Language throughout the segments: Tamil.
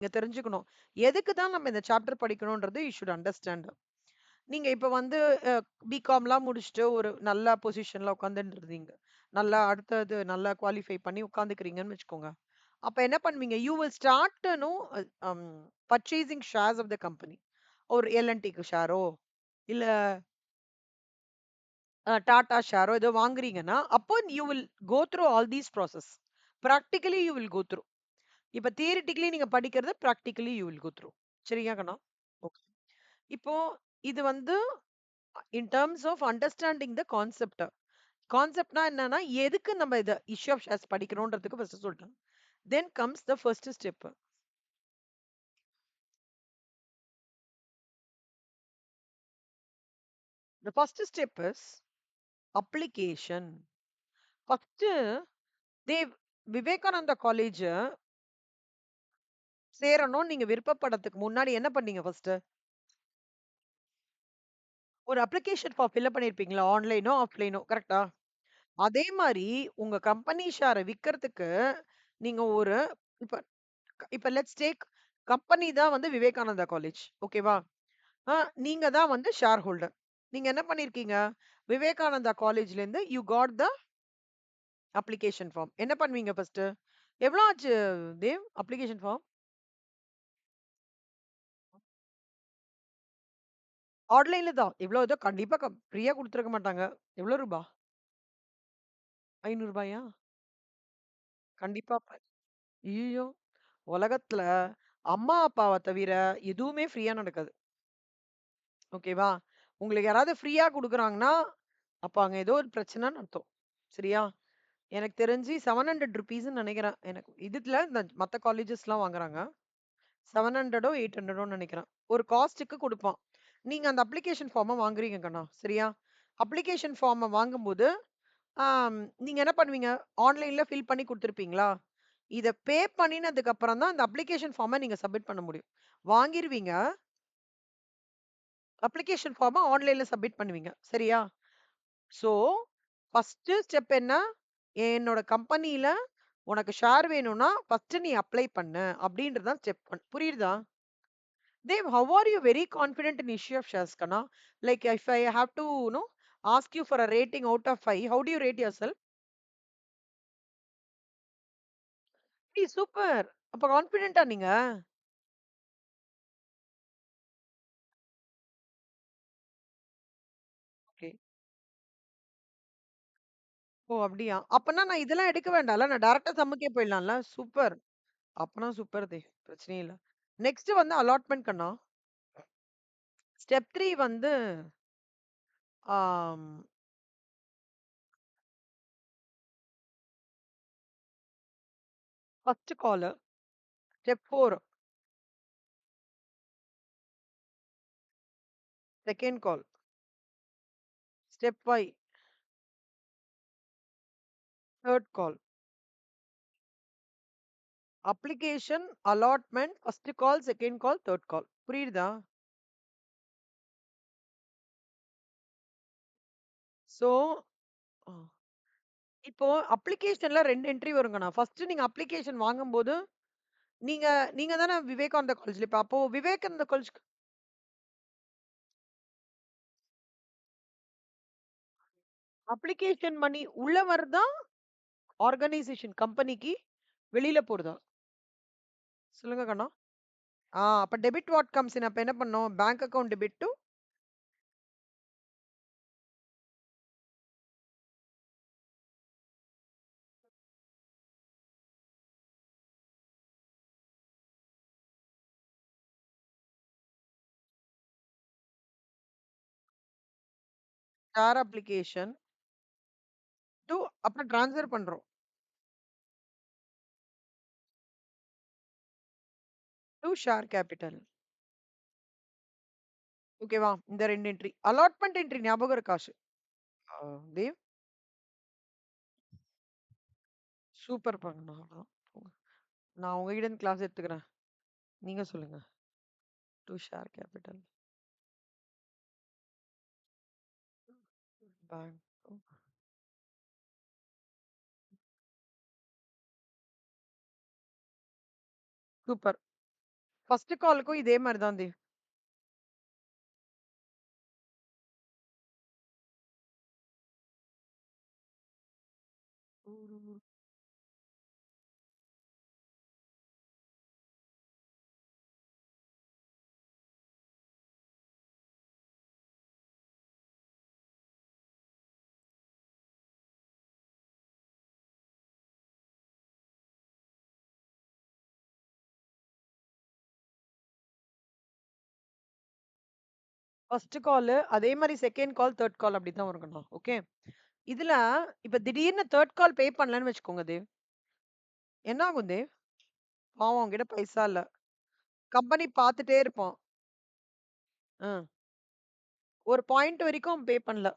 நீங்க தெரிஞ்சுக்கணும். எதுக்கு தான் நம்ம இந்த சாப்டர் படிக்கணும்ன்றது யூ ஷுட் அண்டர்ஸ்டாண்ட். நீங்க இப்ப வந்து அ பிகாம்லாம் முடிச்சுட்டு ஒரு நல்ல பொசிஷன்ல உட்காந்துட்டு இருந்தீங்க. நல்லா அடுத்தது நல்லா குவாலிஃபை பண்ணி உட்காந்துக்கிறீங்கன்னு வச்சுக்கோங்க. அப்ப என்ன பண்ணுவீங்க? You will start no um purchasing shares of the company. ஒரு எல்&டிக்கு ஷேரோ, இல்ல டாடா ஷேரோ ஏதோ வாங்குறீங்கன்னா, அப்போ you will go through all these process. Practically you will go through. இப்ப தியரிட்டிக்கலி நீங்க படிக்கிறது practically you will go through. சரியா கண்ணா? ஓகே. இப்போ இது வந்து in terms of understanding the concept. கான்செப்ட்னா என்னன்னா, எதுக்கு நம்ம இத இஷ்யூ ஆஃப் ஷேர்ஸ் படிக்கணும்ன்றதுக்கு ஃபர்ஸ்ட் சொல்லிட்டேன். Then comes the first step. The first step is application. First Dev Vivekananda college சேரணும்னு நீங்க விருப்பப்படறதுக்கு முன்னாடி என்ன பண்ணீங்க ஃபர்ஸ்ட்? ஒரு அப்ளிகேஷன் ஃபார்ம் ஃபில் பண்ணியிருப்பீங்களா? ஆன்லைனோ, ஆஃப்லைனோ கரெக்ட்டா? அதே மாரி உங்க கம்பெனி ஷேர விக்கிறதுக்கு நீங்க ஒரு இப்ப இப்ப லெட்ஸ் டேக் கம்பெனி தான் வந்து விவேகானந்தா காலேஜ். ஓகேவா? ஆ நீங்க தான் வந்து ஷேர் ஹோல்டர். நீங்க என்ன பண்ணியிருக்கீங்க? விவேகானந்தா காலேஜ்லேருந்து you got the application form. என்ன பண்ணுவீங்க ஃபர்ஸ்ட்டு? எவ்வளோ ஆச்சு தேவ் அப்ளிகேஷன் ஃபார்ம்? ஆன்லைன்ல தான். எவ்வளோ ஏதோ கண்டிப்பா ஃப்ரீயா குடுத்துருக்க மாட்டாங்க. எவ்வளோ ரூபா? ரூ. 500 கண்டிப்பா. ஐய்யயோ! உலகத்துல அம்மா, அப்பாவ தவிர எதுவுமே ஃப்ரீயா நடக்காது. ஓகேவா? உங்களுக்கு யாராவது ஃப்ரீயா குடுக்குறாங்கன்னா, அப்ப அங்க ஏதோ ஒரு பிரச்சனைன்னு அர்த்தம். சரியா? எனக்கு தெரிஞ்சு ₹700ன்னு நெனைக்கிறேன். எனக்கு இதுல இந்த மத்த காலேஜஸ்லாம் வாங்குறாங்க. 700ஓ 800ஓன்னு நெனைக்கிறேன். ஒரு காஸ்ட்டுக்கு குடுப்பான். நீங்க அந்த அப்ளிகேஷன் ஃபார்ம வாங்குறீங்க கண்ணா. சரியா? அப்ளிகேஷன் ஃபார்ம வாங்கும்போது, நீங்க என்ன பண்ணுவீங்க? ஆன்லைன்ல ஃபில் பண்ணி குடுத்துருப்பீங்களா? இத பே பண்ணினதுக்கு அப்புறம் தான் அந்த அப்ளிகேஷன் ஃபார்ம நீங்க சப்மிட் பண்ண முடியும். வாங்கிருவீங்க. அப்ளிகேஷன் ஃபார்ம ஆன்லைன்ல சப்மிட் பண்ணுவீங்க. சரியா? ஸோ, ஃபர்ஸ்ட்டு ஸ்டெப் என்ன? என்னோட கம்பெனில உனக்கு ஷேர் வேணும்னா, ஃபர்ஸ்ட்டு நீ அப்ளை பண்ணு. அப்டின்றது தான் ஸ்டெப் 1. புரியுதா? Dev, how are you very confident in issue of shares, Kana? Like if I have to, ask you for a rating out of 5, how do you rate yourself? Hey, super. அப்ப கான்ஃபிடென்ட்டா நீங்க? ஓகே. ஓ! அப்படியா? அப்பன்னா நான் இதெல்லாம் எடுக்க வேண்டாம்ல. நான் டைரக்ட்டா சம்முக்கே போயிடலாம்ல. சூப்பர். அப்பன்னா சூப்பர் தேவ். பிரச்சனையே இல்ல. நெக்ஸ்ட் வந்து அலாட்மென்ட் கண்ணா. ஸ்டெப் 3 வந்து ஆம் first call. Step 4 second call. Step 5 third call. Application, allotment, first call, second call, third call. புரியுதா? ஸோ இப்போ அப்ளிகேஷன்ல 2 என்ட்ரி வருங்கண்ணா. ஃபர்ஸ்ட் நீங்க அப்ளிகேஷன் வாங்கும்போது, நீங்க நீங்க தானே விவேகானந்தா காலேஜ்ல இப்ப அப்போ விவேகானந்தா காலேஜ் அப்ளிகேஷன் மணி உள்ள வருதா? ஆர்கனைசேஷன் கம்பெனிக்கு வெளியில போடுதா? சொல்லுங்க கண்ணா. அப்ப டெபிட் வாட் கம்ஸ் இன் அப்ப என்ன பண்ணணும்? Bank account debit to share application to அப்புறம் ட்ரான்ஸ்ஃபர் பண்றோம். To share capital. ஓகேவா? இந்த 2 என்ட்ரி. அலாட்மென்ட் என்ட்ரி ஞாபகம் இருக்கா? ஆ தேவ் சூப்பர் பண்ணா. நான் உங்ககிட்ட இருந்து கிளாஸ் எடுத்துக்கிறேன். நீங்க சொல்லுங்க. To share capital. Bank. Super. First காலுக்கும் இதே மாரி தான் தேவ். ஃபர்ஸ்ட் கால் அதே மாரி செகண்ட் கால், தேர்ட் கால் அப்படிதான் வருங்கண்ணா. ஓகே. இதுல இப்ப திடீர்னு தேர்ட் கால் பே பண்ணலன்னு வச்சுக்கோங்க தேவ். என்ன ஆகும் தேவ்? பாவம் அவன்கிட்ட பைசா இல்ல. கம்பெனி பார்த்துட்டே இருப்பான். ம். ஒரு பாயிண்ட் வரைக்கும் பே பண்ணல.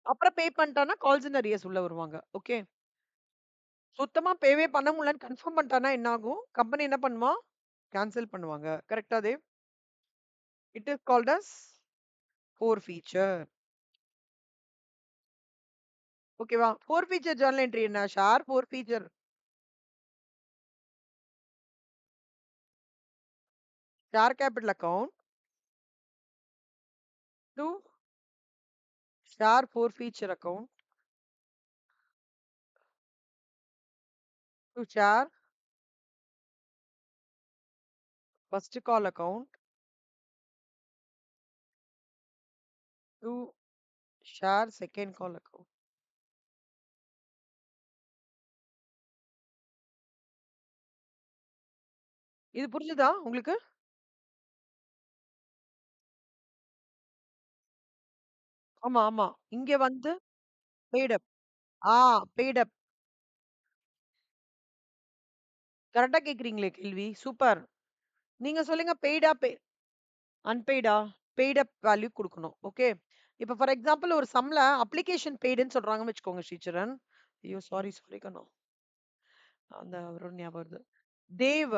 அப்புறம் பே பண்ணிட்டான்னா கால்ஸ் இன் அரியர்ஸ் உள்ள வருவாங்க. ஓகே. சுத்தமா பேவே பண்ண முடியலன்னு கன்ஃபார்ம் பண்ணிட்டான்னா என்ன ஆகும்? கம்பெனி என்ன பண்ணுவான்? கேன்சல் பண்ணுவாங்க. கரெக்ட்டா Dev? It is called as forfeiture. ஓகேவா? ஃபோர்ஃபீச்சர் ஜர்னல் என்ட்ரி என்ன? Share forfeiture. Share capital account to share forfeiture account to share first call account to share second call account. இது புரிஞ்சுதா உங்களுக்கு? ஆமா, ஆமா. இங்க வந்து பெய்ட் அப். ஆ பெய்ட் அப். கரெக்ட்டா கேட்கிறீங்களே கேள்வி. சூப்பர். நீங்க சொல்லுங்க பெய்டா அன்பெய்டா? பெய்ட் அப் வேல்யூ குடுக்கணும். ஓகே. இப்ப ஃபார் எக்ஸாம்பிள் ஒரு சம்ல அப்ளிகேஷன் பெய்டுன்னு சொல்றாங்கன்னு வச்சுக்கோங்க ஸ்ரீசரண். ஐயோ! சாரி, சாரி கண்ணா. அந்த அவரோட ஞாபகம் வருது. தேவ்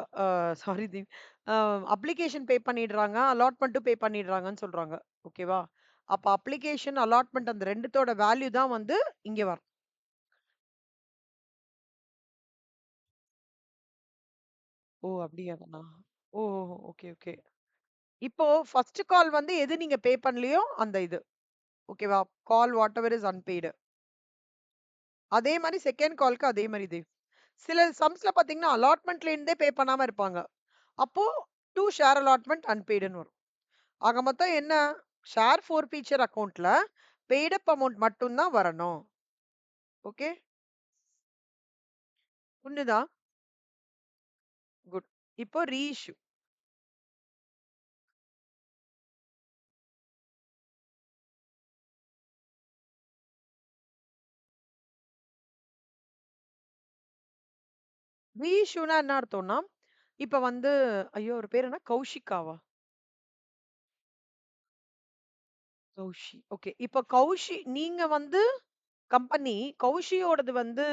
சாரி தேவ். அ அப்ளிகேஷன் பே பண்ணிடுறாங்க. அலாட்மென்ட்டும் பே பண்ணிடுறாங்கன்னு சொல்றாங்க. ஓகேவா? அப்ப அப்ளிகேஷன், அலாட்மென்ட் அந்த 2த்தோட வேல்யூ தான் வந்து இங்க வரும். ஓ! அப்படியா கண்ணா? ஓ! Okay, okay. இப்போ ஃபர்ஸ்ட் கால் வந்து எது நீங்க பே பண்ணலையோ அந்த இது. ஓகேவா? Call whatever is unpaid. அதே மாரி செகண்ட் கால்க்கு அதே மாரி தேவ். சில சம்ஸ்ல பார்த்தீங்கன்னா, அலாட்மென்ட்ல இருந்தே பே பண்ணாம இருப்பாங்க. அப்போ டூ ஷேர் அலாட்மென்ட் அன்பெய்டுன்னு வரும். ஆக மொத்தம் என்ன? ஷேர் ஃபோர்ஃபீச்சர் அக்கவுண்ட்ல பெய்ட் அப் அமவுண்ட் மட்டும் தான் வரணும். ஓகே. புரிஞ்சுதா? குட். இப்போ ரீஇஷ்யூ. ரீஇஷ்யூனா என்ன அர்த்தம்னா, இப்ப வந்து ஐயோ! அவரு பேரு என்ன? கௌஷிகாவா? கௌஷி. ஓகே. இப்ப கௌஷி நீங்க வந்து கம்பெனி கௌஷியோடது வந்து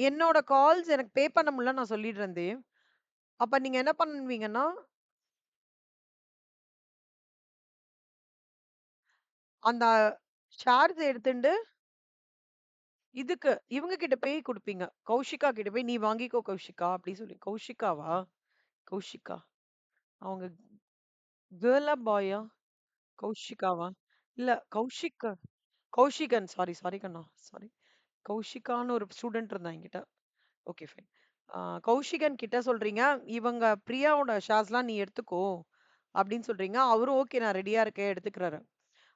என்னோட கால்ஸ் எனக்கு பே பண்ண முடியலன்னு நான் சொல்லிடுறேன் தேவ். அப்ப நீங்க என்ன பண்ணுவீங்கன்னா, அந்த சார்ஜ் எடுத்துண்டு இதுக்கு இவங்க கிட்ட போய் குடுப்பீங்க. கௌஷிகா கிட்ட போய், "நீ வாங்கிக்கோ கௌஷிகா" அப்படி சொல்லி. கௌஷிகாவா? கௌஷிகா. அவங்க கேர்ளா? பாயா? கௌஷிகாவா? இல்ல கௌஷிக் கௌஷிகன். சாரி, சாரி கண்ணா. சாரி. கௌஷிகான்னு ஒரு ஸ்டூடண்ட் இருந்தா என்கிட்ட. Okay fine. ஆ கௌஷிகன் கிட்ட சொல்றீங்க, "இவங்க பிரியாவோட ஷேர்ஸ்லாம் நீ எடுத்துக்கோ" அப்படின்னு சொல்றீங்க. அவரும் ஓகே நான் ரெடியா இருக்கேன் எடுத்துக்கிறாரு.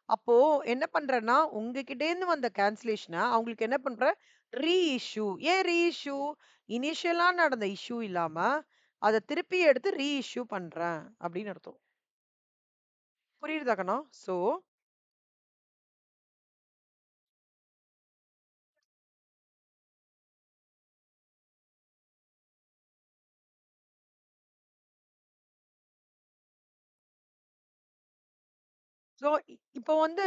அப்போ என்ன பண்றேன்னா, உங்ககிட்டேருந்து வந்த கேன்சலேஷன அவங்களுக்கு என்ன பண்றேன், ரீஇஷ்யூ. ஏன் ரீஇஷ்யூ? இனிஷியலா நடந்த இஷ்யூ இல்லாம, அத திருப்பி எடுத்து ரீஇஷ்யூ பண்றேன் அப்படின்னு அர்த்தம். புரியுதா கண்ணா? சோ இப்போ வந்து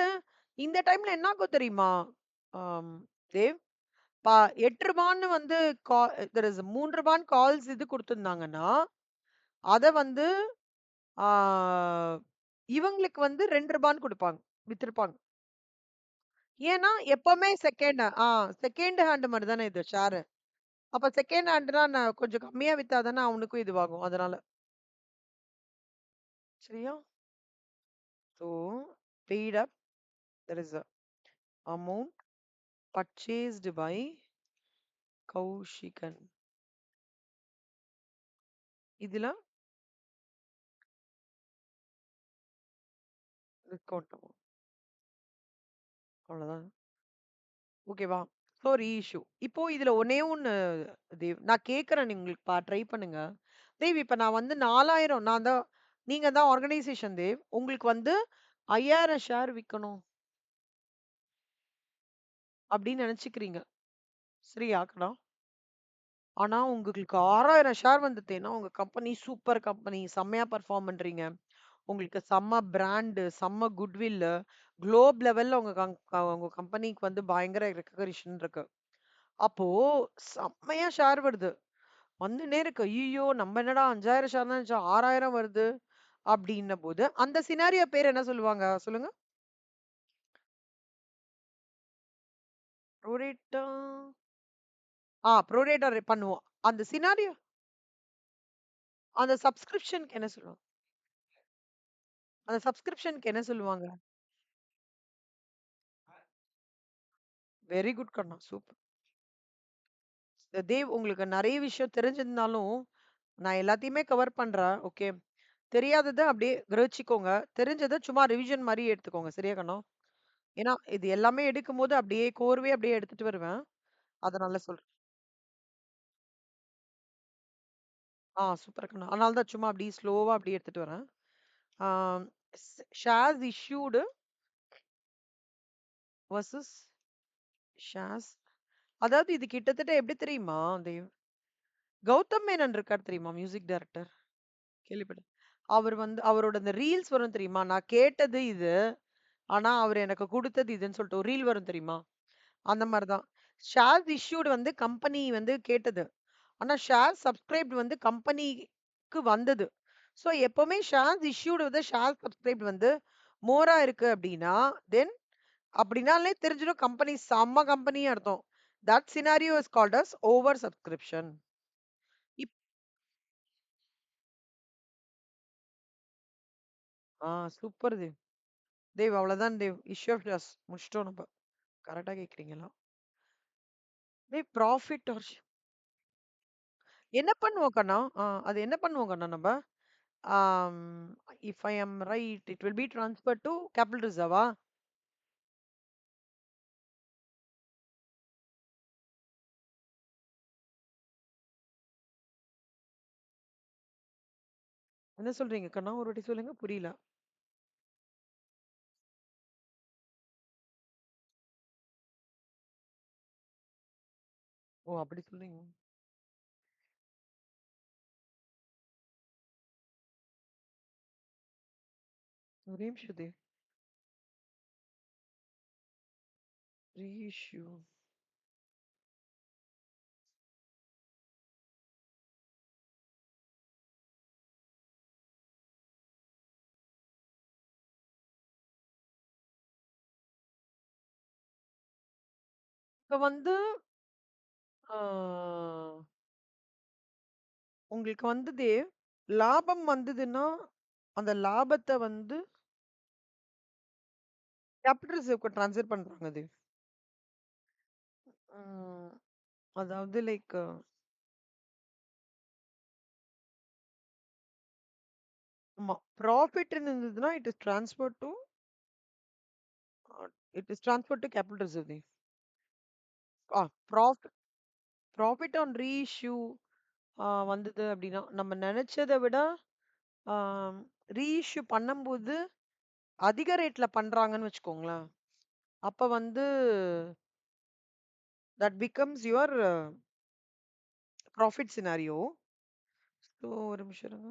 இந்த டைம்ல என்ன ஆகும் தெரியுமா? ஆம் தேவ், ப ரூ. 8ன்னு வந்து கா தெர் இஸ் ரூ. 3 கால்ஸ் இது குடுத்திருந்தாங்கன்னா, அத வந்து ஆ இவங்களுக்கு வந்து ரூ. 2ன்னு குடுப்பாங்க. வித்திருப்பாங்க. ஏன்னா, எப்பவுமே செகண்ட் ஹேண்ட் மாரி தானே இது ஷேரு. அப்ப செகண்ட் ஹேண்ட்னா நான் கொஞ்சம் கம்மியா வித்தா தானே அவனுக்கும் இதுவாகும். அதனால. சரியா? So, paid up, there is a amount purchased by Kaushikan. இதுல டிஸ்கவுண்ட் ஆகும். அவ்வளவுதான். ஓகேவா? So reissue. இப்போ இதுல ஒண்ணே ஒண்ணு தேவ், நான் கேட்கிறேன் உங்களுக்கு ட்ரை பண்ணுங்க. தேவ் இப்ப நான் வந்து 4000 நான் தான், நீங்க தான் ஆர்கனைசேஷன் தேவ். உங்களுக்கு வந்து 5000 ஷேர் விக்கணும் அப்படின்னு நினைச்சுக்கிறீங்க. சரியா கண்ணா? ஆனா உங்களுக்கு 6000 ஷேர் வந்துட்டேன்னா உங்க கம்பெனி சூப்பர் கம்பெனி, செம்மையா பெர்ஃபார்ம் பண்றீங்க. உங்களுக்கு செம்ம பிராண்டு, செம்ம குட்வில், குளோப் லெவல்ல உங்க கம்பெனிக்கு வந்து பயங்கர ரெக்கக்னிஷன் இருக்கு. அப்போ செம்மையா ஷேர் வருது. வந்துன்னே இருக்கு. ஐய்யய்யோ! நம்ம என்னடா 5000 ஷேர் தான் இருந்துச்சு 6000 வருது அப்டின்னம்போது, அந்த சினாரியோ பேர் என்ன சொல்லுவாங்க? சொல்லுங்க. ப்ரோரேட்டா ப்ரோரேட்டா பண்ணுவோம். அந்த சினாரியோ அந்த சப்ஸ்கிரிப்ஷன்க்கு என்ன சொல்லுவாங்க? அந்த சப்ஸ்கிரிப்ஷன்க்கு என்ன சொல்லுவாங்க? வெரி குட் கண்ணா. சூப்பர். தேவ் உங்களுக்கு நெறைய விஷயம் தெரிஞ்சிருந்தாலும், நான் எல்லாத்தையுமே கவர் பண்றேன். ஓகே. தெரியாதத அப்படியே கிரகிச்சுக்கோங்க. தெரிஞ்சத சும்மா ரிவிஷன் மாரி எடுத்துக்கோங்க. சரியா கண்ணா? ஏன்னா, இது எல்லாமே எடுக்கும்போது அப்படியே கோர்வையா அப்படியே எடுத்துட்டு வருவேன். அதனால சொல்றேன். சூப்பர் கண்ணா. அதனால தான் சும்மா அப்படியே ஸ்லோவா அப்படியே எடுத்துட்டு வரேன். ஆம், ஷேர்ஸ் இஷ்யூடு வெர்சஸ் ஷேர்ஸ், அதாவது இது கிட்டத்தட்ட எப்படி தெரியுமா தேவ்? கௌதம் மேனன் இருக்கார் தெரியுமா? Music director. கேள்விப்பட்டேன். அவர் வந்து அவரோட அந்த ரீல்ஸ் வரும் தெரியுமா? நான் கேட்டது இது. ஆனா, அவரு எனக்கு குடுத்தது இதுன்னு சொல்லிட்டு ஒரு ரீல் வரும் தெரியுமா? அந்த மாரி தான். ஷேர்ஸ் இஷ்யூட் வந்து கம்பெனி வந்து கேட்டது. ஆனா ஷேர் சப்ஸ்கிரைப்ட் வந்து கம்பெனிக்கு வந்தது. ஸோ எப்பவுமே shares issued with share subscribed வந்து மோரா இருக்கு அப்படின்னா, தென் அப்படின்னாலே தெரிஞ்சிடும் கம்பெனி செம்ம கம்பெனி அர்த்தம். That scenario is called as over subscription. If super Dev. Dev அவ்வளவுதான் தேவ். இஷ்யூ ஆஃப் ஷேர்ஸ் முடிச்சிட்டோம் நம்ம. கரெக்ட்டா கேட்கிறீங்களா? தேவ் ப்ராஃபிட் ஆர் என்ன பண்ணுவோம் கண்ணா? அது என்ன பண்ணுவோம் கண்ணா நம்ப? ஆம், if I am right, it will be transfer to capital ரிசர்வா? என்ன சொல்றீங்க கண்ணா? ஒரு வாட்டி சொல்லுங்க. புரியல. ஓ! அப்படி சொல்றீங்க. ஒரே நிமிஷம் தேவ். ரீஇஷ்யூ. இப்ப வந்து ஆ உங்களுக்கு வந்து தேவ், லாபம் வந்ததுன்னா, அந்த லாபத்த வந்து கேபிட்டல் ரிசர்வ்க்கு ட்ரான்ஸ்ஃபர் பண்றாங்க தேவ். ம். அதாவது லைக் ஆமா. ப்ராஃபிட்ன்னு இருந்ததுன்னா, it is transferred to capital reserve Dev. ஆ ப்ராஃப் ப்ராஃபிட் ஆன் ரீஇஷ்யூ வந்தது அப்படின்னா, நம்ம நெனச்சத விட ரீஇஷ்யூ பண்ணும்போது அதிக ரேட்ல பண்றாங்கன்னு வச்சுக்கோங்களேன். அப்ப வந்து that becomes your profit scenario. So ஒரு நிமிஷம் இருங்க.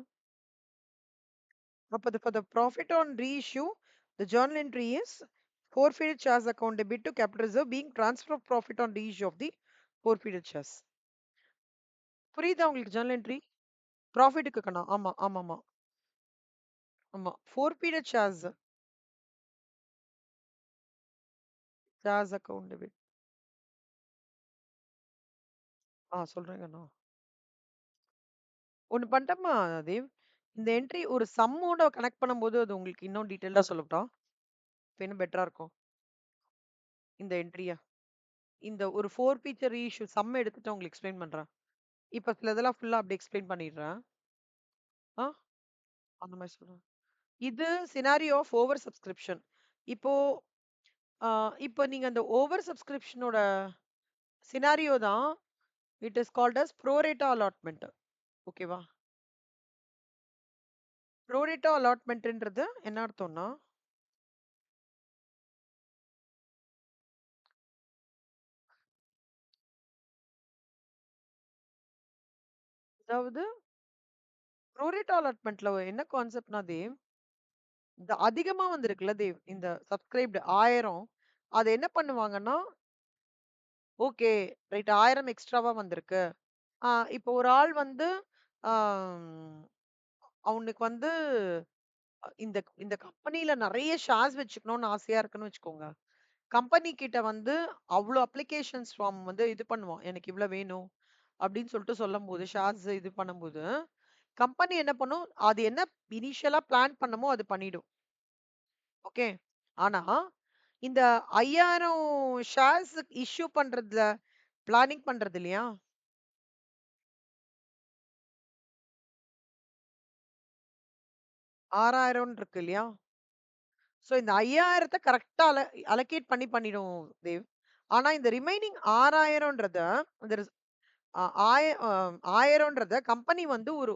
அப்ப for the profit on reissue, the journal entry is forfeited shares account debit to capital reserve being transfer of profit on reissue of the forfeited shares. புரியுதா உங்களுக்கு ஜர்னல் என்ட்ரி? ப்ராஃபிட்டுக்கு கண்ணா. ஆமா, ஆமாமா. ஆமா. forfeited shares account debit. சொல்றேன் கண்ணா. ஒண்ணு பண்ணட்டுமா தேவ்? இந்த என்ட்ரி ஒரு சம்மோட கனெக்ட் பண்ணும்போது அது உங்களுக்கு இன்னும் டீட்டெயில்டா சொல்லட்டா? இப்ப இன்னும் பெட்டரா இருக்கும். இந்த என்ட்ரிய. இந்த ஒரு 4 ஃபீச்சர் ரீஇஷ்யூ சம் எடுத்துட்டு உங்களுக்கு எக்ஸ்பிளைன் பண்றேன். இப்ப சிலதெல்லாம் ஃபுல்லா அப்படி எக்ஸ்பிளைன் பண்ணிடுறேன். ஆ அந்த மாரி சொல்றேன். இது சினாரியோ ஆஃப் ஓவர் சப்ஸ்கிரிப்ஷன். இப்போ ஆ இப்போ நீங்க அந்த ஓவர் சப்ஸ்கிரிப்ஷனோட சினாரியோ தான் it is called as pro rata allotment. ஓகேவா? ப்ரோரேட்டா அலாட்மெண்ட்ன்றது என்ன அர்த்தம்னா, அதாவது ப்ரோரேட்டா அலாட்மெண்ட்ல என்ன கான்செப்ட்னா தேவ், இந்த அதிகமா வந்திருக்குல்ல தேவ், இந்த சப்ஸ்கிரைப்டு 1000 அத என்ன பண்ணுவாங்கன்னா, ஓகே ரைட் 1000 எக்ஸ்ட்ராவா வந்திருக்கு. இப்போ ஒரு ஆள் வந்து ஆம், அவனுக்கு வந்து இந்த இந்த கம்பெனில நெறைய ஷேர்ஸ் வச்சுக்கணும்னு ஆசையா இருக்குன்னு வச்சுக்கோங்க. கம்பெனி கிட்ட வந்து அவ்ளோ அப்ளிகேஷன்ஸ் ஃபார்ம் வந்து இது பண்ணுவான். எனக்கு இவ்ளோ வேணும் அப்படின்னு சொல்லிட்டு சொல்லும்போது, ஷேர்ஸ் இது பண்ணும்போது, கம்பெனி என்ன பண்ணும்? அது என்ன இனிஷியலா பிளான் பண்ணமோ அது பண்ணிடும். ஓகே. ஆனா, இந்த 5000 ஷேர்ஸ் இஷ்யூ பண்றதுல பிளானிங் பண்றது இல்லையா? 6000 இருக்கு இல்லையா? சோ இந்த 5000த்த கரெக்ட்டா அலோகேட் பண்ணிடும் தேவ். ஆனா இந்த ரிமைனிங் 6000ன்றத இந்த ரிஸ் அ ஆய அ 1000ன்றத கம்பெனி வந்து ஒரு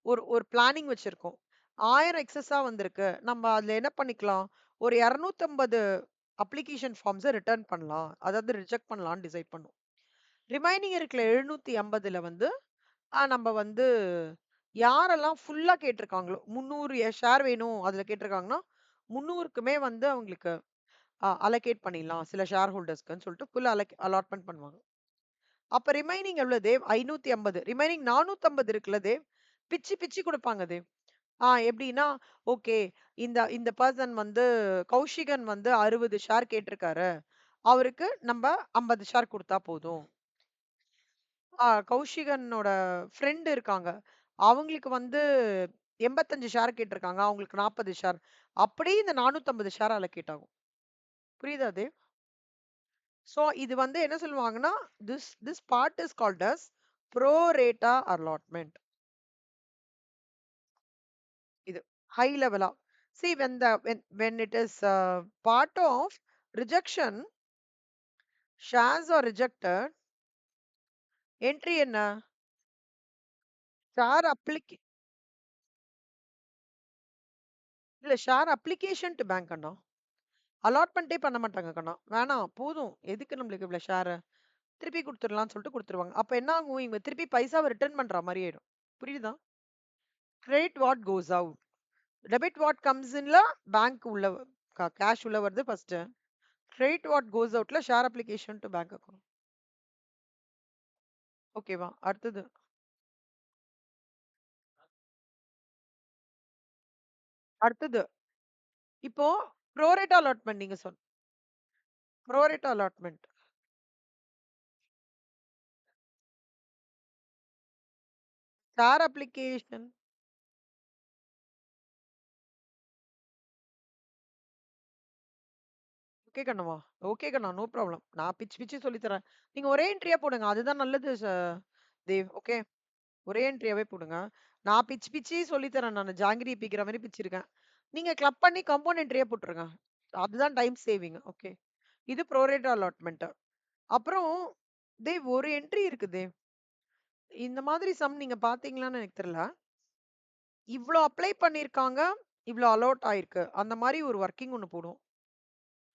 ஒரு ஒரு பிளானிங் வச்சிருக்கும். 1000 எக்ஸஸா வந்திருக்கு. நம்ம அதுல என்ன பண்ணிக்கலாம்? ஒரு 250 அப்ளிகேஷன் ஃபார்ம்ஸ ரிட்டர்ன் பண்ணலாம். அதாவது ரிஜெக்ட் பண்ணலாம்னு டிசைட் பண்ணும். ரிமைனிங் இருக்கிற 750ல வந்து நம்ம வந்து யாரெல்லாம் ஃபுல்லா கேட்டிருக்காங்களோ, 300 ஷேர் வேணும் அதுல கேட்டிருக்காங்கன்னா, 300க்குமே வந்து அவங்களுக்கு அலோகேட் பண்ணிடலாம். சில ஷேர் ஹோல்டர்ஸ்க்குன்னு சொல்லிட்டு ஃபுல் அலாட்மென்ட் பண்ணுவாங்க. அப்ப ரிமைனிங் எவ்வளவு தேவ்? 550. ரிமைனிங் 450 இருக்குல்ல தேவ்? பிச்சு பிச்சு குடுப்பாங்க தேவ். எப்படின்னா, ஓகே இந்த இந்த பெர்சன் வந்து கௌஷிகன் வந்து 60 ஷேர் கேட்டிருக்காரு. அவருக்கு நம்ப 50 ஷேர் குடுத்தா போதும். கௌஷிகனோட ஃப்ரெண்ட் இருக்காங்க. அவங்களுக்கு வந்து 85 ஷேர் கேட்டிருக்காங்க. அவங்களுக்கு 40 ஷேர். அப்படியே இந்த 450 ஷேர் அலோகேட் ஆகும். புரியுதா தேவ்? சோ இது வந்து என்ன சொல்லுவாங்கன்னா, this part is called as pro rata allotment. இது ஹை லெவலா. See when it is part of rejection, shares are rejected. Entry என்ன? ஷேர் இல்ல ஷேர் அப்ளிகேஷன் டு பேங்க் அண்ணா. அலாட்மெண்ட்டே பண்ண மாட்டாங்க கண்ணா. வேணாம் போதும். எதுக்கு நம்மளுக்கு இவ்வளவு ஷேர்? திருப்பி குடுத்துடலாம்னு சொல்லிட்டு குடுத்துருவாங்க. அப்ப என்ன ஆகும்? இவங்க திருப்பி பைசாவ ரிட்டர்ன் பண்ற மாரி ஆயிடும். புரியுதா? Credit what goes out. Debit what comes இன்ல பேங்க் உள்ள கேஷ் உள்ள வருது ஃபர்ஸ்ட். கிரெடிட் வாட் கோஸ் அவுட்ல share application to bank account. ஓகேவா? அடுத்தது. அடுத்தது. இப்போ ப்ரோரேட்டா அலாட்மெண்ட் நீங்க pro rata allotment. Share application. Okay கண்ணம்மா. ஓகே கண்ணா. No problem. நான் பிச்சு பிச்சு சொல்லி தரேன். நீங்க ஒரே என்ட்ரியா போடுங்க. அதுதான் நல்லது தேவ். ஓகே. ஒரே என்ட்ரியாவே போடுங்க. நான் பிச்சு பிச்சு சொல்லி தரேன் நானு. ஜாங்கிரி பிக்கிற மாரி பிச்சிருக்கேன். நீங்க கிளப் பண்ணி காம்பவுண்ட் என்ட்ரியா போட்டுருங்க. அதுதான் டைம் சேவிங். ஓகே. இது ப்ரோரேட்டா அலாட்மெண்ட். அப்புறம் தேவ் ஒரு என்ட்ரி இருக்கு தேவ். இந்த மாதிரி சம் நீங்க பார்த்தீங்களான்னு எனக்கு தெரியல. இவ்ளோ அப்ளை பண்ணியிருக்காங்க. இவ்ளோ அலாட் ஆயிருக்கு. அந்த மாரி ஒரு வொர்க்கிங் ஒண்ணு போடும்.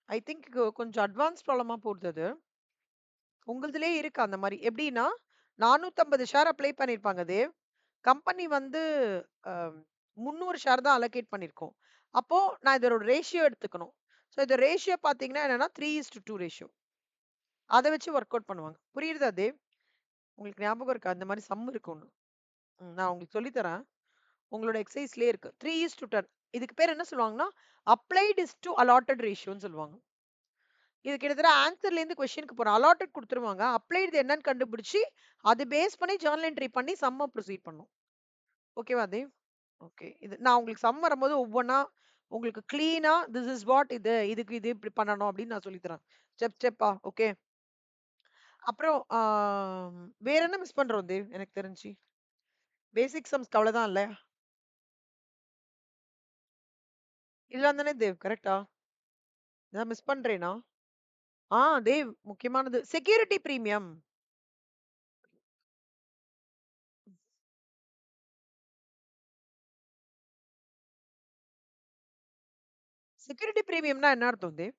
ஐ திங்க் கொஞ்சம் அட்வான்ஸ் ப்ராப்ளமா போடுது அது. உங்களுதிலயே இருக்கு அந்த மாரி. எப்படின்னா, 450 ஷேர் அப்ளை பண்ணியிருப்பாங்க தேவ். கம்பெனி வந்து அ 300 ஷேர் தான் அலோகேட் பண்ணியிருக்கோம். அப்போ நான் இதோட ரேஷியோ எடுத்துக்கணும். ஸோ இந்த ரேஷியோ பார்த்தீங்கன்னா என்னன்னா 3:2 ரேஷியோ. அத வச்சு வொர்க் அவுட் பண்ணுவாங்க. புரியுதா தேவ்? உங்களுக்கு ஞாபகம் இருக்கா? அந்த மாரி சம் இருக்கு ஒண்ணு. நான் உங்களுக்கு சொல்லி தரேன். உங்களோட எக்ஸர்சைஸ்லயே இருக்கு. 3:10. இதுக்கு பேர் என்ன சொல்லுவாங்கன்னா, அப்ளைட் இஸ் டூ அலாட்டட் ரேஷியோன்னு சொல்லுவாங்க. இது கிட்டத்தட்ட ஆன்சர்லேருந்து கொஸ்டினுக்கு போறோம். அலாட்டட் குடுத்துருவாங்க. அப்ளைடு என்னன்னு கண்டுபிடிச்சு, அது பேஸ் பண்ணி ஜர்னல் என்ட்ரி பண்ணி சம்ம ப்ரொசீட் பண்ணும். ஓகேவா தேவ்? ஓகே. இது நான் உங்களுக்கு சம் வரும்போது ஒவ்வொன்னா உங்களுக்கு கிளீனா திஸ் இஸ் வாட் இது. இதுக்கு இது இப்படி பண்ணணும் அப்படின்னு நான் சொல்லி தரேன். ஸ்டெப் ஸ்டெப்பா. ஓகே. அப்புறம் வேற என்ன மிஸ் பண்றோம் தேவ் எனக்கு தெரிஞ்சு? பேசிக் சம்ஸ்க்கு அவ்வளவுதான் இல்ல? இதெல்லாம் தானே தேவ் கரெக்ட்டா? ஏதாவது மிஸ் பண்றேனா? தேவ் முக்கியமானது செக்யூரிட்டி பிரீமியம். செக்யூரிட்டி பிரீமியம்னா என்ன அர்த்தம் தேவ்?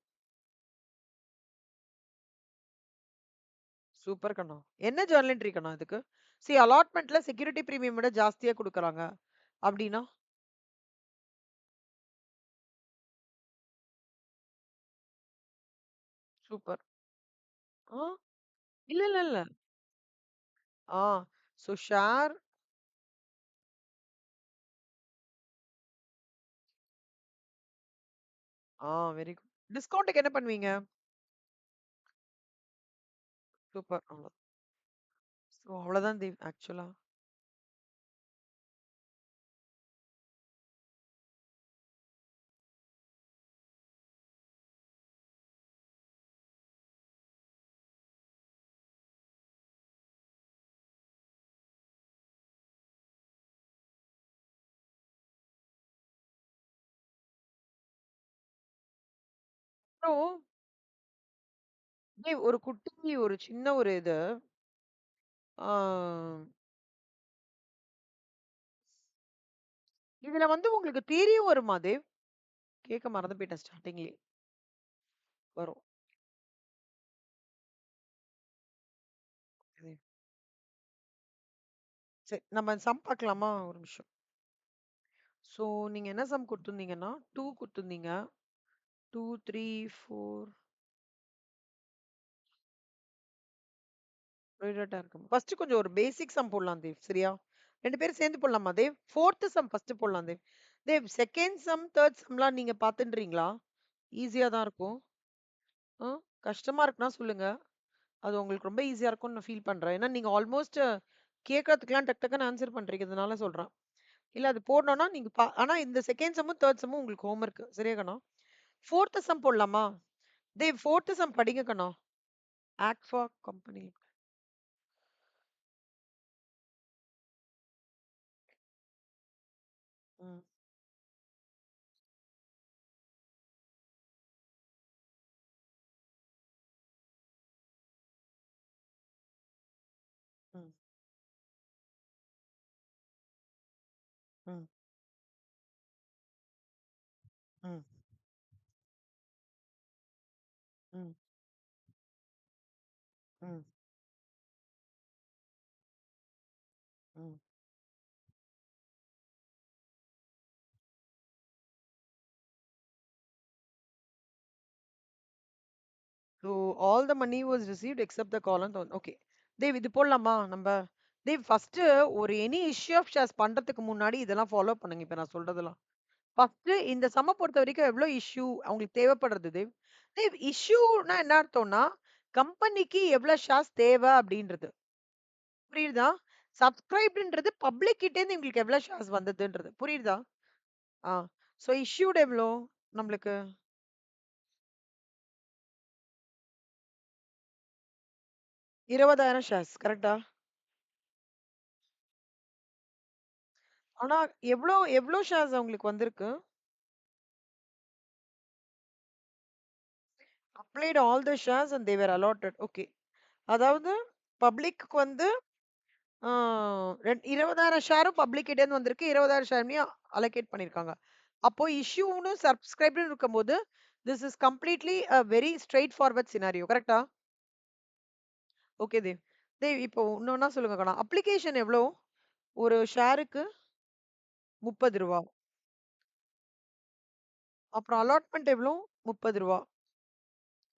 சூப்பர் கண்ணா. என்ன ஜர்னல் என்ட்ரி கண்ணா இதுக்கு? அலாட்மெண்ட்ல செக்யூரிட்டி பிரீமியம் விட ஜாஸ்தியா குடுக்குறாங்க. அப்படின்னா? சூப்பர். ஆ இல்ல, இல்ல, இல்ல. ஆ ஷேர் வெரி குட். டிஸ்கவுண்ட்க்கு என்ன பண்ணுவீங்க? சூப்பர். அவ்வளோதான் தேவ் ஆக்சுவலா. அப்புறம் தேவ் ஒரு சின்ன ஒரு இது. ஆ இதுல வந்து உங்களுக்கு தியரியும் வருமா தேவ்? கேட்க மறந்து போயிட்டேன் ஸ்டார்ட்டிங்லயே. வரும். தேவ். சரி நம்ம சம் பார்க்கலாமா? ஒரு நிமிஷம். ஸோ நீங்க என்ன சம் குடுத்துருந்தீங்கன்னா, 2 குடுத்துருந்தீங்க. 2, 3, 4 ரிலேட்டா இருக்கும். ஃபர்ஸ்ட் கொஞ்சம் ஒரு பேசிக் சம் போடலாம் தேவ். சரியா? 2 பேரும் சேர்ந்து போடலாமா தேவ்? 4த் சம் ஃபர்ஸ்ட் போடலாம் தேவ். தேவ் 2ண்ட் சம், 3ர்ட் சம்லாம் நீங்க பார்த்துன்றீங்களா? ஈஸியா தான் இருக்கும். ஆ கஷ்டமா இருக்குன்னா சொல்லுங்க. அது உங்களுக்கு ரொம்ப ஈஸியா இருக்கும்னு நான் ஃபீல் பண்றேன். ஏன்னா நீங்க ஆல்மோஸ்ட் கேட்கறதுக்குலாம் டக் டக்குன்னு ஆன்சர் பண்றீங்கறதுனால சொல்றேன். இல்ல அது போடணும்னா நீங்க ஆனா இந்த 2ண்ட் சம்மும், 3ர்ட் சம்மும் உங்களுக்கு ஹோம் ஒர்க். சரியா கண்ணா? 4த் சம் போடலாமா? தேவ் 4த் சம் படிங்க கண்ணா. Act for company. ம், ம், ம், ம், ம், ம், ம். So all the money was received except the காலம். ஓகே. தேவ் இது போடலாமா நம்ப? தேவ் ஃபர்ஸ்ட்டு ஒரு எனி இஷ்யூ ஆஃப் ஷேர்ஸ் பண்றதுக்கு முன்னாடி இதெல்லாம் ஃபாலோ பண்ணுங்க. இப்ப நான் சொல்றதெல்லாம். ஃபர்ஸ்ட்டு இந்த சம்ம பொறுத்தவரைக்கும் எவ்ளோ இஷ்யூ அவங்களுக்கு தேவைப்படுறது தேவ்? தேவ் இஷ்யூனா என்ன அர்த்தம்னா, கம்பெனிக்கு எவ்ளோ ஷேர்ஸ் தேவை அப்படின்றது. புரியுதா? சப்ஸ்கிரைப்ட்ன்றது பப்ளிக் கிட்டேருந்து உங்களுக்கு எவ்ளோ ஷேர்ஸ் வந்ததுன்றது. புரியுதா? ஆ. இஷ்யூட் எவ்ளோ நம்மளுக்கு? 20,000 ஷேர்ஸ் கரெக்ட்டா? ஆனா எவ்ளோ எவ்ளோ ஷேர்ஸ் அவங்களுக்கு வந்திருக்கு? Applied all the shares and they were allotted. Okay. அதாவது பப்ளிக்க்கு வந்து ஆ 20,000 ஷேரும் பப்ளிக் கிட்டேருந்து வந்திருக்கு. 20,000 ஷேரையும் அலோகேட் பண்ணியிருக்காங்க. அப்போ இஷ்யூன்னு சப்ஸ்கிரைப்ட்ன்னு இருக்கும்போது, this is completely a very straightforward scenario கரெக்ட்டா? ஓகே தேவ். தேவ் இப்போ இன்னொன்னா சொல்லுங்க கண்ணா. அப்ளிகேஷன் எவ்ளோ? ஒரு ஷேருக்கு ரூ. 30. அப்புறம் அலாட்மென்ட் எவ்ளோ? ரூ. 30.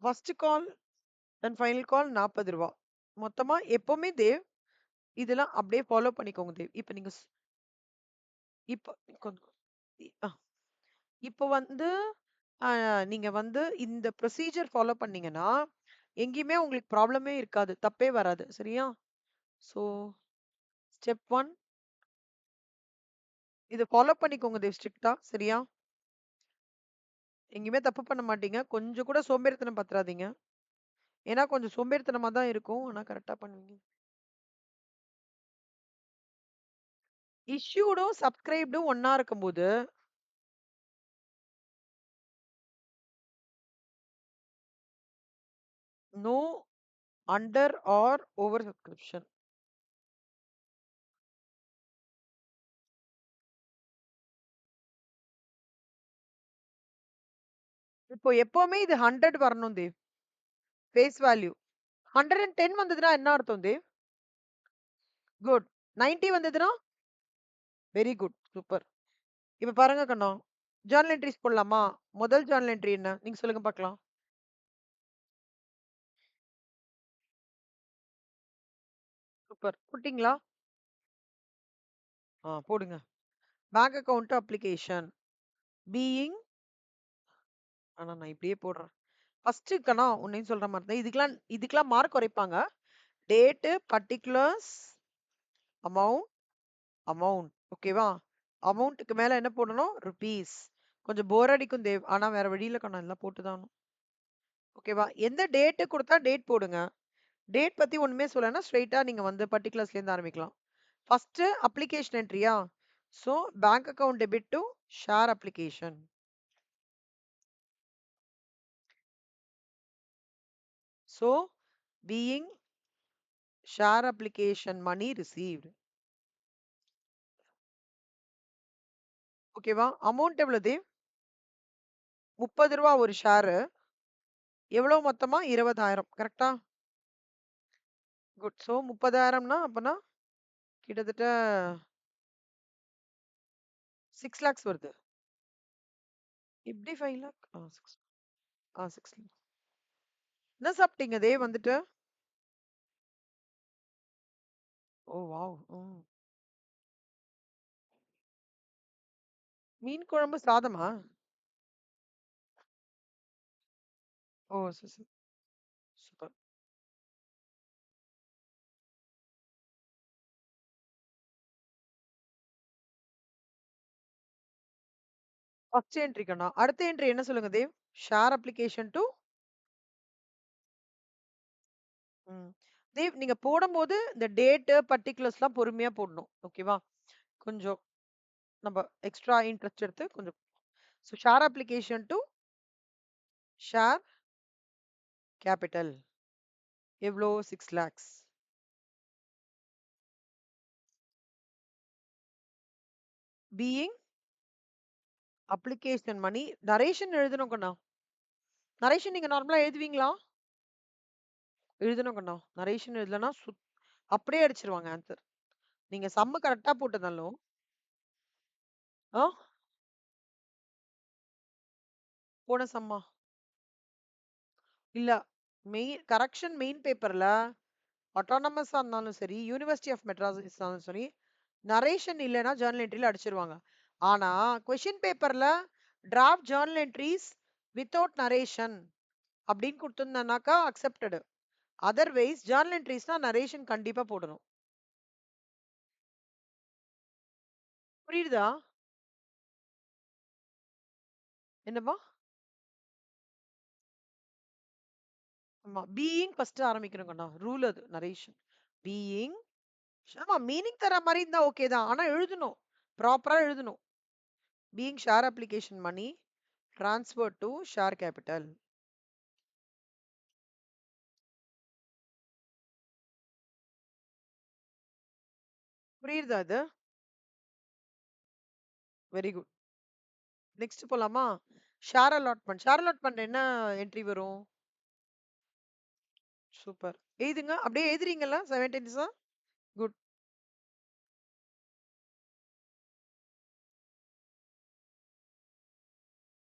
ஃபர்ஸ்ட் கால் அண்ட் ஃபைனல் கால் ரூ. 40. மொத்தமா எப்பவுமே தேவ் இதெல்லாம் அப்படியே ஃபாலோ பண்ணிக்கோங்க தேவ். இப்ப நீங்க இப்ப கொஞ்சம் இ அ இப்ப வந்து அ நீங்க வந்து இந்த ப்ரொசீஜர் ஃபாலோ பண்ணீங்கன்னா, எங்கேயுமே உங்களுக்கு ப்ராப்ளமே இருக்காது. தப்பே வராது. சரியா? ஸோ ஸ்டெப் 1 இத ஃபாலோ பண்ணிக்கோங்க தேவ் ஸ்ட்ரிக்ட்டா. சரியா? எங்கேயுமே தப்பு பண்ண மாட்டீங்க. கொஞ்சம் கூட சோம்பேறித்தனம் பத்துறாதீங்க. ஏன்னா கொஞ்சம் சோம்பேறித்தனமா தான் இருக்கும். ஆனா கரெக்ட்டா பண்ணுவீங்க. இஷ்யூடும், சப்ஸ்கிரைப்டும் ஒண்ணா இருக்கும்போது, no under or over subscription. இப்போ எப்பவுமே இது 100 வரணும் தேவ். Face value. 110 வந்ததுன்னா என்ன அர்த்தம் தேவ்? குட். 90 வந்ததுன்னா? Very good. சூப்பர். இப்ப பாருங்க கண்ணா. ஜர்னல் என்ட்ரீஸ் போடலாமா? முதல் ஜர்னல் என்ட்ரி என்ன? நீங்க சொல்லுங்க பார்க்கலாம். சூப்பர். போட்டீங்களா? போடுங்க. Bank account application. பீயிங் ஆனா நான் இப்படியே போடுறேன். ஃபர்ஸ்ட் கண்ணா உன்னையும் சொல்ற மாதிரி தான். இதுக்கெல்லாம் மார்க் குறைப்பாங்க. Date, particulars, amount, amount. ஓகேவா? அமௌண்ட்டுக்கு மேல என்ன போடணும்? ருபீஸ். கொஞ்சம் போர் அடிக்கும் தேவ். ஆனா வேற வழி இல்ல கண்ணா. எல்லாம் போட்டு தான் ஆகணும். ஓகேவா? எந்த டேட்டு குடுத்தா டேட் போடுங்க. டேட் பத்தி ஒண்ணுமே சொல்லலன்னா, ஸ்ட்ரெய்ட்டா நீங்க வந்து பர்ட்டிகுலர்ஸ்லேருந்து ஆரம்பிக்கலாம். ஃபர்ஸ்ட் அப்ளிகேஷன் என்ட்ரியா? So bank account debit to share application. So being share application money received. ஓகேவா? அமௌண்ட் எவ்வளவு? ரூ. 30 ஒரு ஷேரு. எவ்வளவு மொத்தமா? 20,000 கரெக்ட்டா? குட். ஸோ 30,000ன்னா அப்பன்னா கிட்டத்தட்ட 6 லேக்ஸ் வருது. இப்படி 5 லேக்? 6 6 லேக். என்ன சாப்பிட்டீங்க வந்துட்டு? ஓ வாவ்! ம். மீன் குழம்பு, சாதமா? ஓ! சூப்பர். ஃபர்ஸ்ட் என்ட்ரி கண்ணா. அடுத்த என்ட்ரி என்ன சொல்லுங்க தேவ்? ஷேர் அப்ளிகேஷன் டூ ம். தேவ் நீங்க போடும்போது இந்த டேட்டு, பர்ட்டிகுலர்ஸ்லாம் பொறுமையா போடணும். ஓகேவா? கொஞ்சம் நம்ம எக்ஸ்ட்ரா இன்ட்ரெஸ்ட் எடுத்து கொஞ்சம் share application to share capital. எவ்ளோ? 6 lakhs. Being application money narration எழுதணும் கண்ணா. நரேஷன் நீங்க நார்மலா எழுதுவீங்களா? எழுதணும் கண்ணா. நரேஷன் எழுதலன்னா அப்படியே அடிச்சிருவாங்க ஆன்சர். நீங்க சம்ம கரெக்ட்டா போட்டதாலும் ஆ போன சம்மா. இல்ல. கரெக்ஷன் மெயின் பேப்பர்ல ஆட்டோனமஸா இருந்தாலும் சரி, யுனிவர்சிட்டி ஆஃப் மெட்ராஸ் இருந்தாலும் சரி, நரேஷன் இல்லன்னா ஜர்னல் என்ட்ரில அடிச்சிருவாங்க. ஆனா, கொஸ்டின் பேப்பர்ல draft journal entries without narration அப்படின்னு குடுத்திருந்தனாக்கா அக்செப்டட். அதர்வைஸ் ஜர்னல் என்ட்ரீஸ்னா நரேஷன் கண்டிப்பா போடணும். புரியுதா? என்னம்மா? ஆமா. பீயிங் ஃபர்ஸ்ட் ஆரம்பிக்கணும் கண்ணா. ரூல் அது நரேஷன். பீயிங் ஆமா மீனிங் தர மாரி இருந்தா ஓகே தான். ஆனா எழுதணும். ப்ராப்பரா எழுதணும். Being share application money transfer to share capital. புரியுதா இது? Very good. நெக்ஸ்ட் போலாமா? Share allotment. ஷேர் அலாட்மெண்ட் என்ன என்ட்ரி வரும்? சூப்பர். எழுதுங்க. அப்படியே எழுதுறீங்களா? 17 குட்.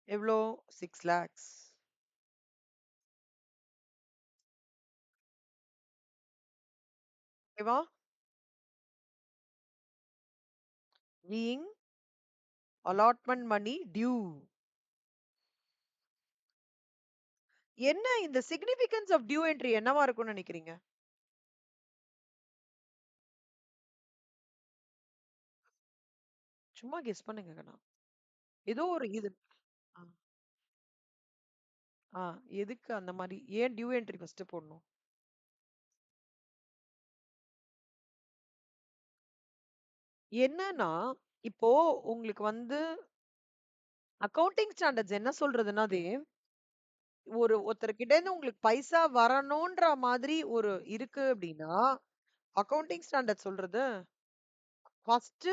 எவ்ளோ? 6 லேக்ஸ். ஓகேவா? Being allotment money due. என்ன இந்த சிக்னிஃபிகன்ஸ் ஆஃப் டியூ என்ட்ரி என்னவா இருக்கும்னு நினைக்கிறீங்க? சும்மா கெஸ் பண்ணுங்க கண்ணா. ஏதோ ஒரு இது. ஆ, ஆ, எதுக்கு அந்த மாரி? ஏன் டியூ என்ட்ரி ஃபர்ஸ்ட் போடணும்? என்னன்னா, இப்போ உங்களுக்கு வந்து அக்கவுண்டிங் ஸ்டாண்டர்ட்ஸ் என்ன சொல்றதுன்னா, ஒருத்தர்கிட்ட இருந்து உங்களுக்கு பைசா வரணுன்ற மாதிரி ஒரு இருக்கு அப்படின்னா, அக்கவுண்டிங் ஸ்டாண்டர்ட் சொல்றது, ஃபர்ஸ்ட்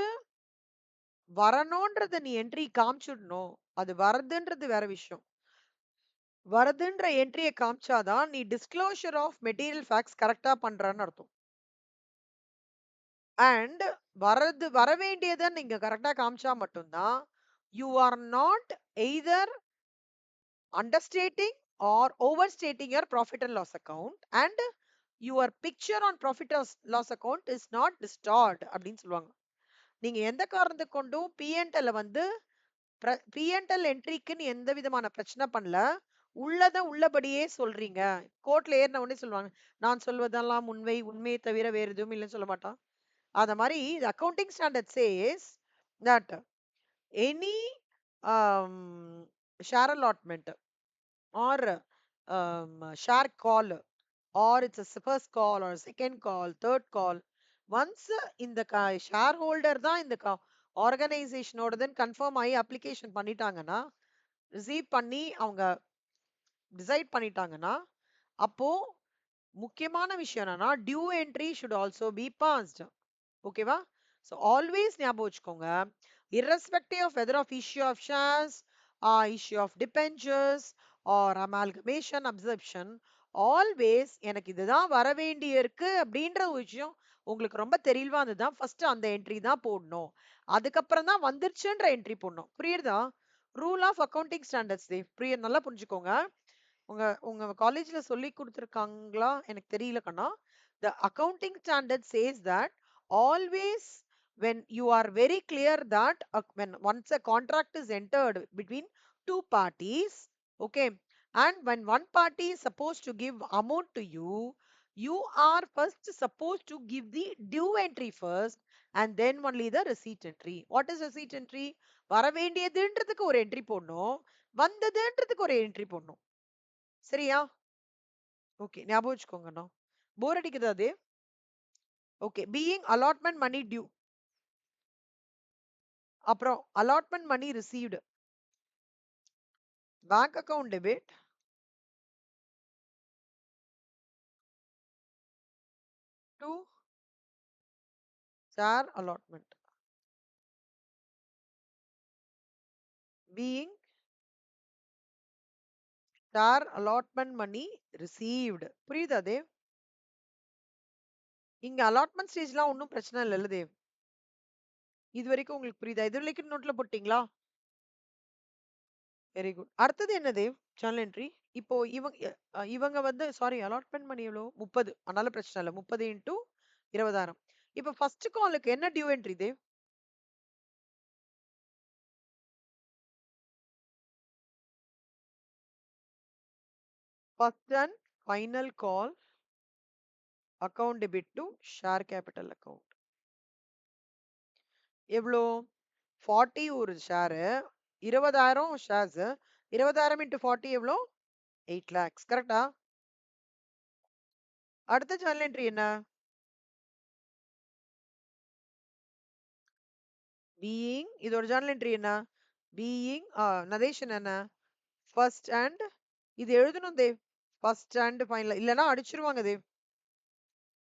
வரணும்ன்றத நீ என்ட்ரி காமிச்சிடணும். அது வரதுன்றது வேற விஷயம். வரதுன்ற என்ட்ரிய காமிச்சாதான் நீ டிஸ்க்ளோஷர் ஆஃப் மெட்டீரியல் ஃபேக்ட்ஸ் கரெக்ட்டா பண்றன்னு அர்த்தம். அண்ட் வர வேண்டியத நீங்க கரெக்ட்டா காமிச்சா மட்டும் தான், you are not either understating or overstating your profit and loss account, and your picture on profit or loss account is not distort அப்படின்னு சொல்லுவாங்க. நீங்க எந்த காரணத்தை கொண்டும் P&L வந்து P&L என்ட்ரிக்குன்னு எந்த விதமான பிரச்சனை பண்ணல. உள்ளத உள்ளபடியே சொல்றீங்க. கோர்ட்ல ஏறின உடனே சொல்லுவாங்க, நான் சொல்வதெல்லாம் உண்மை, உண்மையை தவிர வேறு எதுவும் இல்லைன்னு சொல்ல மாட்டான். அத மாதிரி accounting standard says that any share allotment or share call, or it's a first call or second call, third call. Once இந்த shareholder தான் இந்த ஆர்கனைசேஷனோடதுன்னு கன்ஃபார்ம் ஆகி அப்ளிகேஷன் பண்ணிட்டாங்கன்னா, ரிசீவ் பண்ணி அவங்க டிசைட் பண்ணிட்டாங்கன்னா, அப்போ முக்கியமான விஷயம் என்னன்னா, due entry should also be passed. ஓகேவா? ஸோ ஆல்வேஸ் ஞாபகம் வச்சுக்கோங்க. irrespective of whether of issue of shares, issue of debentures or amalgamation absorption, always எனக்கு இதுதான் வர வேண்டி இருக்கு அப்படின்ற ஒரு விஷயம் உங்களுக்கு ரொம்ப தெளிவா இருந்ததுதான் ஃபர்ஸ்ட் அந்த என்ட்ரி தான் போடணும். அதுக்கப்புறம் தான் வந்துருச்சுன்ற என்ட்ரி போடணும். புரியுதா? ரூல் ஆஃப் அக்கவுண்டிங் ஸ்டாண்டர்ட்ஸ் நல்லா புரிஞ்சுக்கோங்க. உங்க உங்க காலேஜ்ல சொல்லி கொடுத்துருக்காங்களா எனக்கு தெரியல கண்ணா. The accounting standard says that always when you are very clear that when once a contract is entered between two parties, okay, and when one party is supposed to give amount to you, you are first supposed to give the due entry first and then only the receipt entry. What is receipt entry? வர வேண்டியதுன்றதுக்கு ஒரு என்ட்ரி போடணும், வந்ததுன்றதுக்கு ஒரு என்ட்ரி போடணும். சரியா? ஓகே, ஞாபகம் வச்சுக்கோங்கண்ணா. போர் அடிக்குதா அது? Okay, being allotment money due, அப்புறம் allotment money received, bank account debit to share allotment, being share allotment money received. புரியுதா தேவ்? இங்க அலாட்மெண்ட் ஸ்டேஜ்லாம் ஒன்றும் பிரச்சனை இல்லைல்ல தேவ்? இது வரைக்கும் உங்களுக்கு புரியுதா? இது வரைக்கும் நோட்ல போட்டீங்களா? Very good. அடுத்தது என்ன தேவ்? Journal entry. இப்போ இவங்க வந்து சாரி, அலாட்மெண்ட் மணி எவ்வளோ? 30. அதனால பிரச்சனை இல்லை. 30 இன்டூ 20,000. இப்போ ஃபர்ஸ்ட் காலுக்கு என்ன due entry Dev? First and final call account debit to share capital account. எவ்வளோ? 40 ஒரு ஷேரு, 20,000 ஷேர்ஸ். 20,000 இன்ட்டு 40 எவ்வளோ? 8 lakhs. கரெக்டா? அடுத்த ஜர்னல் என்ட்ரி என்ன? பீயிங், இதோட ஜர்னல் என்ட்ரி என்ன? பீயிங் நரேஷன் என்ன? ஃபர்ஸ்ட் அண்ட், இது எழுதணும் தேவ். ஃபர்ஸ்ட் அண்ட் ஃபைனல், இல்லைன்னா அடிச்சிருவாங்க தேவ்.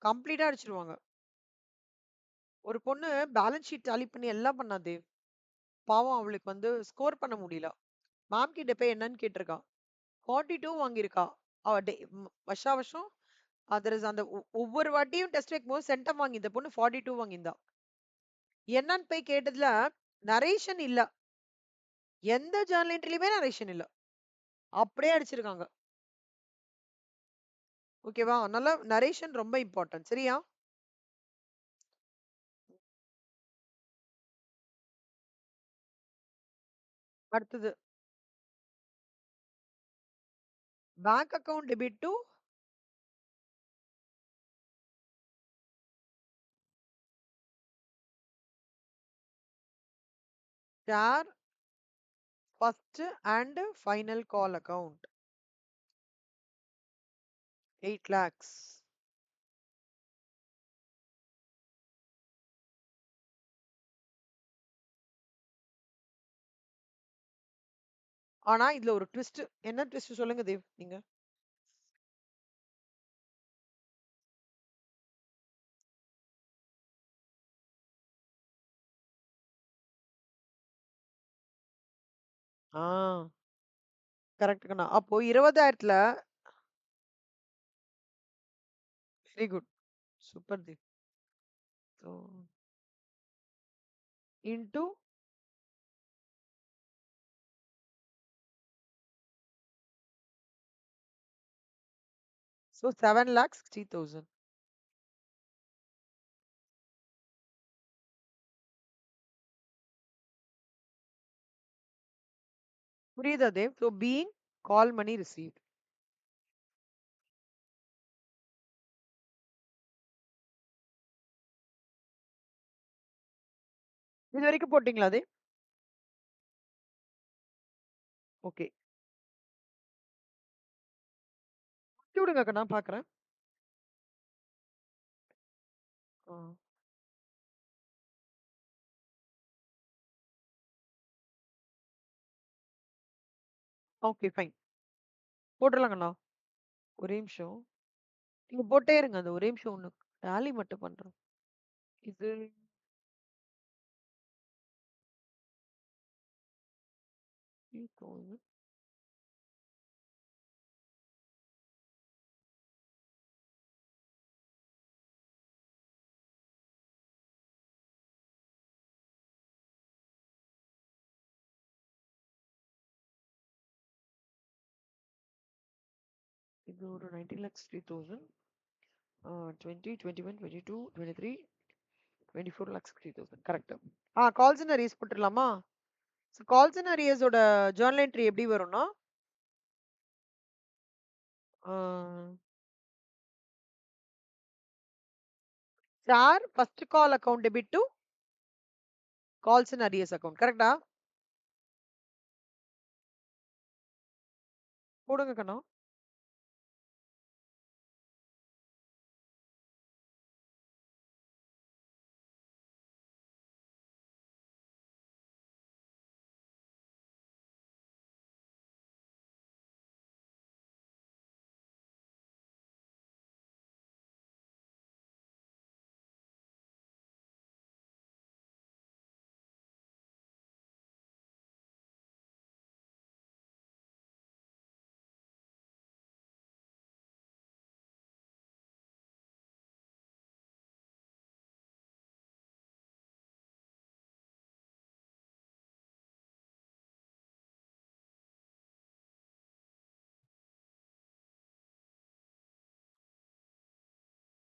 கம்ப்ளீட்டா அடிச்சிருவாங்க. ஒரு பொண்ணு பேலன்ஸ் ஷீட் டாலி பண்ணி எல்லாம் பண்ணா தேவ். பாவம், அவளுக்கு வந்து ஸ்கோர் பண்ண முடியல. மேம் கிட்ட போய் என்னன்னு கேட்டிருக்கா. 42 வாங்கியிருக்கா. அவ வருஷா வருஷம் அந்த ஒவ்வொரு வாட்டியும் டெஸ்ட் வைக்கும்போது சென்டம் வாங்கி இந்த பொண்ணு 42 வாங்கியிருந்தா. என்னன்னு போய் கேட்டதுல நரேஷன் இல்ல. எந்த ஜர்னல் என்ட்ரிலுமே நரேஷன் இல்ல. அப்படியே அடிச்சிருக்காங்க. ஓகேவா? அதனால நரேஷன் ரொம்ப இம்பார்ட்டன்ட். சரியா? அடுத்தது bank account debit to Share first and final call account. 8 lakhs. ஆனா இதுல ஒரு ட்விஸ்ட். என்ன ட்விஸ்ட் சொல்லுங்க தேவ் நீங்க. ஆ கரெக்ட் கண்ணா. அப்போ 20,000ல very good. Super Dev. So into so 7,60,000. புரியுதா Dev? So being call money received. இது வரைக்கும் போட்டீங்களா தேவ்? ஓகே. விடுங்க அக்கா நான் பாக்குறேன். Okay fine. போட்டுடலாங்கண்ணா. ஒரே நிமிஷம். நீங்க போட்டே இருங்க. அந்த ஒரே நிமிஷம் ஒண்ணு டேலி மட்டும் பண்றேன். இது 3000. இது ஒரு 19,60,000. 20, 21, 22, 23, 24,60,000. கரெக்ட். கால்ஸ் அண்ட் அரியர்ஸ் போட்டுடலாமா? கால்ஸ் அண்ட் அரியர்ஸோட ஜர்னல் என்ட்ரி எப்படி வரும்னா sir first call account debit to calls and arrears account. கரெக்டா? போடுங்க கண்ணா.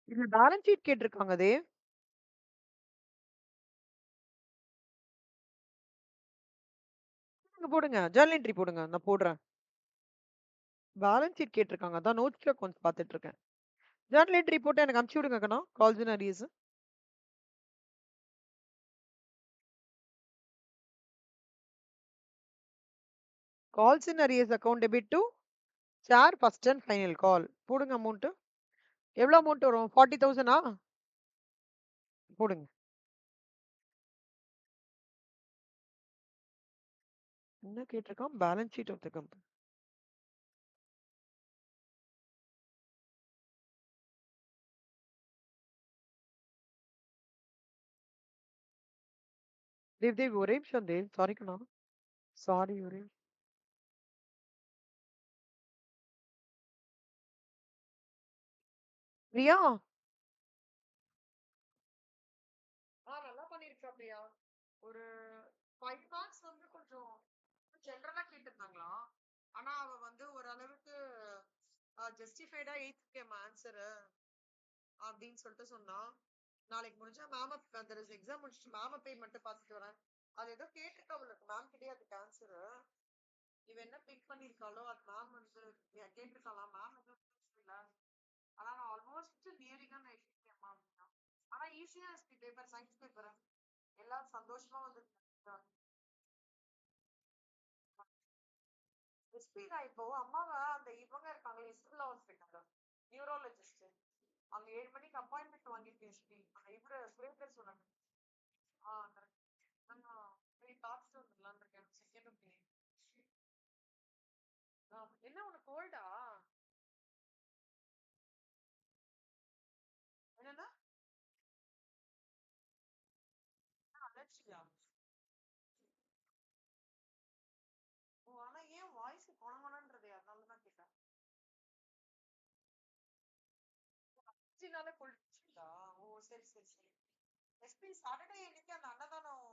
இதுல பேலன்ஸ் ஷீட் கேட்டிருக்காங்க அதே. நீங்க போடுங்க. ஜர்னல் என்ட்ரி போடுங்க. நான் போடுறேன். பேலன்ஸ் ஷீட் கேட்டிருக்காங்க. அதான் நோட்ஸ்ல கொஞ்சம் பார்த்துட்டு இருக்கேன். ஜர்னல் என்ட்ரி போட்டு எனக்கு அனுப்பிச்சு விடுங்க கண்ணா. Calls and arrears. Calls and arrears account debit to sir first and final call. போடுங்க அமௌண்ட். எவ்வளவு அமௌண்ட் வரும்? 40,000 போடுங்க. என்ன கேட்டிருக்கான்? Balance sheet of the company. Dev ஒரே நிமிஷம் தேவ். சாரி கண்ணா. சாரி ஒரே பிரியா. நல்லா பண்ணிருக்கா பிரியா. ஒரு 5 மார்க்ஸ் வந்து கொஞ்சம் ஜென்ரலா கேட்டிருந்தாங்களா. ஆனா அவ வந்து ஓரளவுக்கு ஜஸ்டிஃபைடா ஏத்துக்கேன் ஆன்சர் அப்படின்னு சொல்லிட்டு சொன்னா. நாளைக்கு முடிஞ்சா மேம அந்த எக்ஸாம் முடிச்சுட்டு மேம போய் மட்டும் பார்த்துட்டு வரேன். அது ஏதோ கேட்டிருக்கா அவளுக்கு. மேம் கிட்டே அதுக்கு ஆன்சர் இவ என்ன பிக் பண்ணிருக்காளோ அது மேம் வந்து கேட்டிருக்கலாம். மேம் எதுவும் இல்ல. ஆனா நான் ஆல்மோஸ்ட் நியரிங்கா நான் எழுதிருக்கேன் மேம். ஆனா ஈஸியா இருக்கு பேப்பர், சயின்ஸ் பேப்பர். எல்லாம் சந்தோஷமா வந்து எஸ்பி நான் இப்போ அம்மாவ அந்த இவங்க இருக்காங்களே இஸ்ரலா ஹாஸ்பிட்டல் நியூரோலஜிஸ்ட் அங்க 7 மணிக்கு அப்பாயின்மெண்ட் வாங்கியிருக்கேன் எஸ்பி இவரு சுரேந்தர் சொன்னாங்க. கரெக்ட். நான் போய் பார்த்துட்டு வந்துடலான்னு இருக்கேன் செகண்ட் ஒப்பீனியன். என்ன உனக்கு கோல்டா? என்னன்னா அலர்ஜியா? ஓ ஆனா ஏன் வாய்ஸ் கொணங்கொணன்றது அதனாலதான் கேட்டேன். அலர்ஜினால கொல்லிச்சுடா. ஓ சரி சரி சரி. எஸ்பி சாட்டர்டே இன்னைக்கு அந்த அன்னதானம்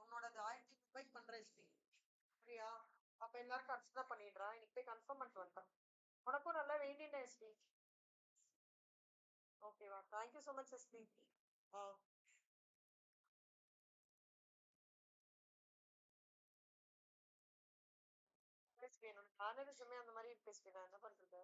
உன்னோட 1500 பண்றேன் எஸ்பி. சரியா? அப்ப எல்லாரும் கன்சிடர் பண்ணிடுறான். இன்னைக்கு போய் கன்ஃபார்ம் பண்ணிட்டு வந்துட்டேன். உனக்கும் நல்லா வெயிட்டின் எஸ்பி. ஓகேவா? Thank you so much SP. ஆ எஸ்பி என்னோட மேனரிசமே அந்த மாதிரி இருக்கு எஸ்பி. நான் என்ன பண்றது?